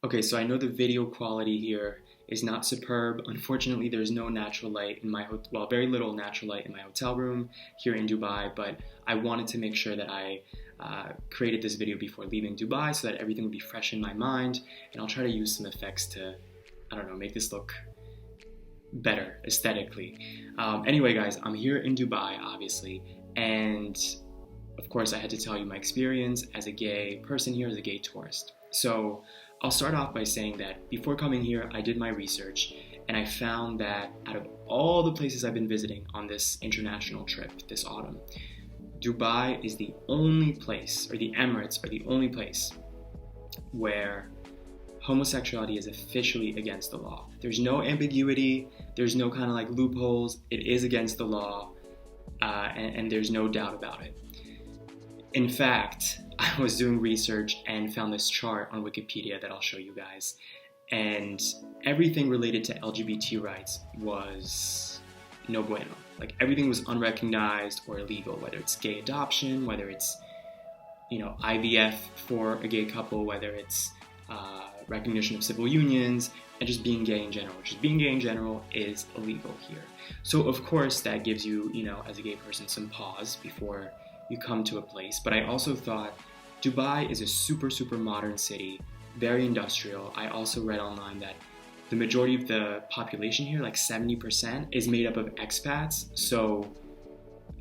Okay, so I know the video quality here is not superb. Unfortunately, there's no natural light in my well, very little natural light in my hotel room here in Dubai, but I wanted to make sure that I created this video before leaving Dubai so that everything would be fresh in my mind, and I'll try to use some effects to, I don't know, make this look better aesthetically. Anyway, guys, I'm here in Dubai, obviously, and of course I had to tell you my experience as a gay person here, as a gay tourist. So I'll start off by saying that before coming here, I did my research and I found that out of all the places I've been visiting on this international trip this autumn, Dubai is the only place, or the Emirates are the only place where homosexuality is officially against the law. There's no ambiguity, there's no kind of like loopholes, it is against the law, and there's no doubt about it. In fact, I was doing research and found this chart on Wikipedia that I'll show you guys, and everything related to LGBT rights was no bueno. Like everything was unrecognized or illegal, whether it's gay adoption, whether it's, IVF for a gay couple, whether it's recognition of civil unions, and just being gay in general. Just being gay in general is illegal here. So of course that gives you, as a gay person, some pause before you come to a place. But I also thought Dubai is a super, super modern city, very industrial. I also read online that the majority of the population here, like 70%, is made up of expats. So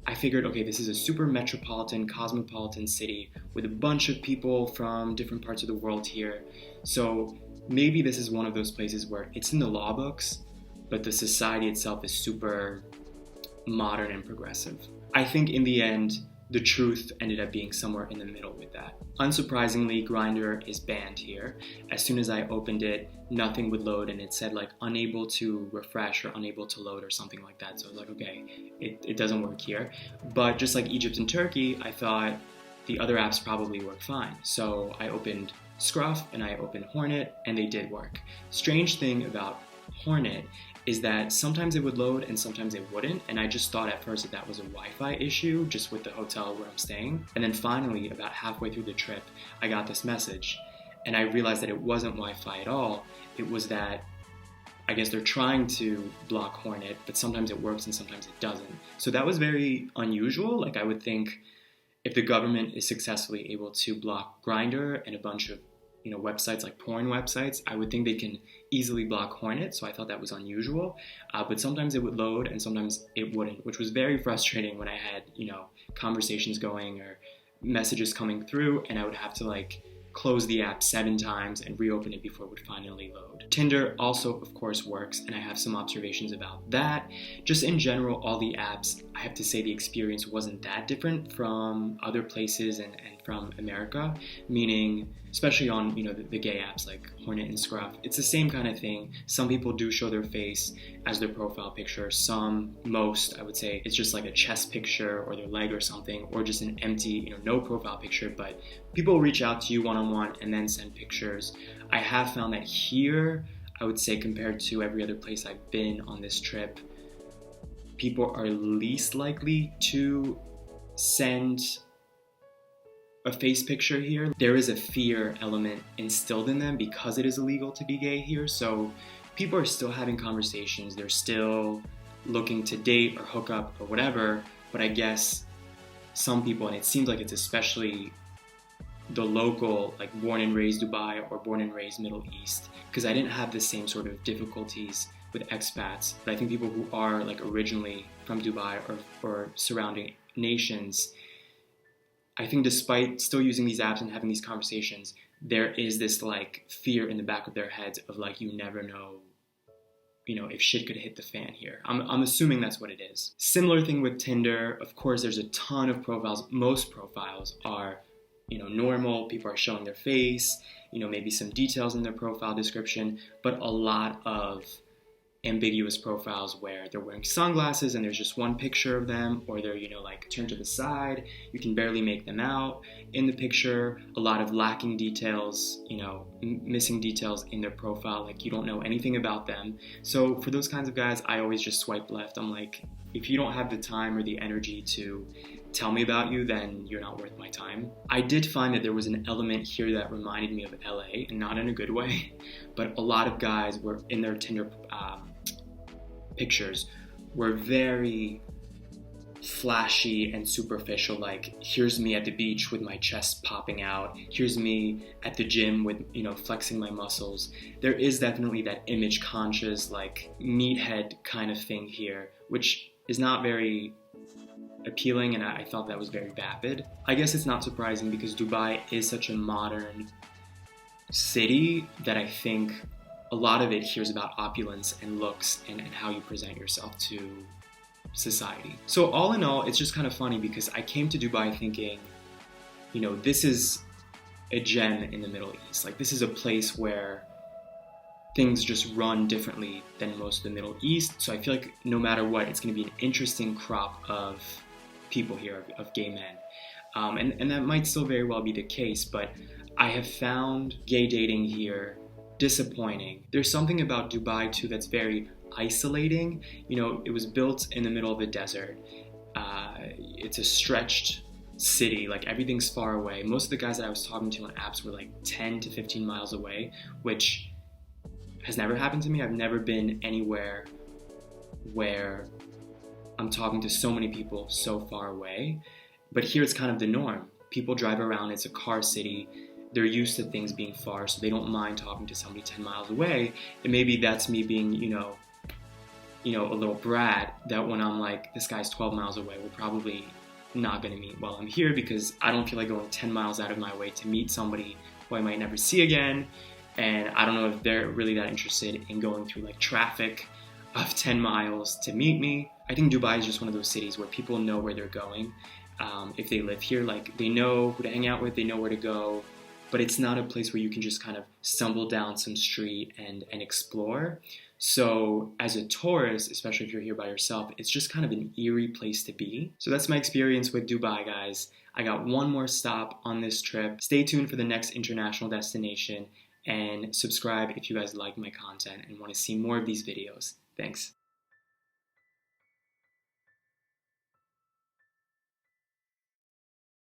I figured, okay, this is a super metropolitan, cosmopolitan city with a bunch of people from different parts of the world here. So maybe this is one of those places where it's in the law books, but the society itself is super modern and progressive. I think in the end, the truth ended up being somewhere in the middle with that. Unsurprisingly, Grindr is banned here. As soon as I opened it, nothing would load and it said like unable to refresh or unable to load or something like that. So I was like, okay, it doesn't work here. But just like Egypt and Turkey, I thought the other apps probably work fine. So I opened Scruff and I opened Hornet and they did work. Strange thing about Hornet is that sometimes it would load and sometimes it wouldn't, and I just thought at first that was a Wi-Fi issue just with the hotel where I'm staying. And then finally, about halfway through the trip, I got this message and I realized that it wasn't Wi-Fi at all. It was that I guess they're trying to block Hornet, but sometimes it works and sometimes it doesn't. So that was very unusual. Like I would think if the government is successfully able to block Grindr and a bunch of websites like porn websites, I would think they can easily block Hornet, so I thought that was unusual. But sometimes it would load and sometimes it wouldn't, which was very frustrating when I had, conversations going or messages coming through and I would have to like close the app 7 times and reopen it before it would finally load. Tinder also, of course, works, and I have some observations about that. Just in general, all the apps, I have to say the experience wasn't that different from other places and from America, meaning especially on the gay apps like Hornet and Scruff, it's the same kind of thing. Some people do show their face as their profile picture. Most, I would say, it's just like a chest picture or their leg or something, or just an empty, no profile picture, but people reach out to you one-on-one and then send pictures. I have found that here, I would say compared to every other place I've been on this trip, people are least likely to send a face picture here. There is a fear element instilled in them because it is illegal to be gay here. So people are still having conversations. They're still looking to date or hook up or whatever. But I guess some people, and it seems like it's especially the local, like born and raised Dubai or born and raised Middle East, because I didn't have the same sort of difficulties with expats. But I think people who are like originally from Dubai or surrounding nations, I think despite still using these apps and having these conversations, there is this like fear in the back of their heads of like, you never know, if shit could hit the fan here. I'm assuming that's what it is. Similar thing with Tinder. Of course, there's a ton of profiles. Most profiles are, normal. People are showing their face, maybe some details in their profile description, but a lot of ambiguous profiles where they're wearing sunglasses and there's just one picture of them, or they're like turned to the side, you can barely make them out in the picture. A lot of lacking details, missing details in their profile, like you don't know anything about them. So for those kinds of guys, I always just swipe left. I'm like, if you don't have the time or the energy to tell me about you, then you're not worth my time. I did find that there was an element here that reminded me of LA, and not in a good way, but a lot of guys were in their Tinder pictures were very flashy and superficial, like here's me at the beach with my chest popping out, here's me at the gym with, you know, flexing my muscles. There is definitely that image conscious, like meathead kind of thing here, which is not very appealing, and I thought that was very vapid. I guess it's not surprising because Dubai is such a modern city that I think a lot of it here is about opulence and looks and how you present yourself to society. So all in all, it's just kind of funny because I came to Dubai thinking, you know, this is a gem in the Middle East. Like, this is a place where things just run differently than most of the Middle East. So I feel like no matter what, it's going to be an interesting crop of people here, of gay men. And that might still very well be the case, but I have found gay dating here disappointing. There's something about Dubai too that's very isolating. You know, it was built in the middle of a desert. It's a stretched city, like everything's far away. Most of the guys that I was talking to on apps were like 10 to 15 miles away, which has never happened to me. I've never been anywhere where I'm talking to so many people so far away. But here it's kind of the norm. People drive around, it's a car city. They're used to things being far, so they don't mind talking to somebody 10 miles away. And maybe that's me being, you know, a little brat, that when I'm like, this guy's 12 miles away, we're probably not gonna meet while I'm here because I don't feel like going 10 miles out of my way to meet somebody who I might never see again. And I don't know if they're really that interested in going through like traffic of 10 miles to meet me. I think Dubai is just one of those cities where people know where they're going. If they live here, like they know who to hang out with, they know where to go, but it's not a place where you can just kind of stumble down some street and explore. So as a tourist, especially if you're here by yourself, it's just kind of an eerie place to be. So that's my experience with Dubai, guys. I got one more stop on this trip. Stay tuned for the next international destination and subscribe if you guys like my content and want to see more of these videos. Thanks.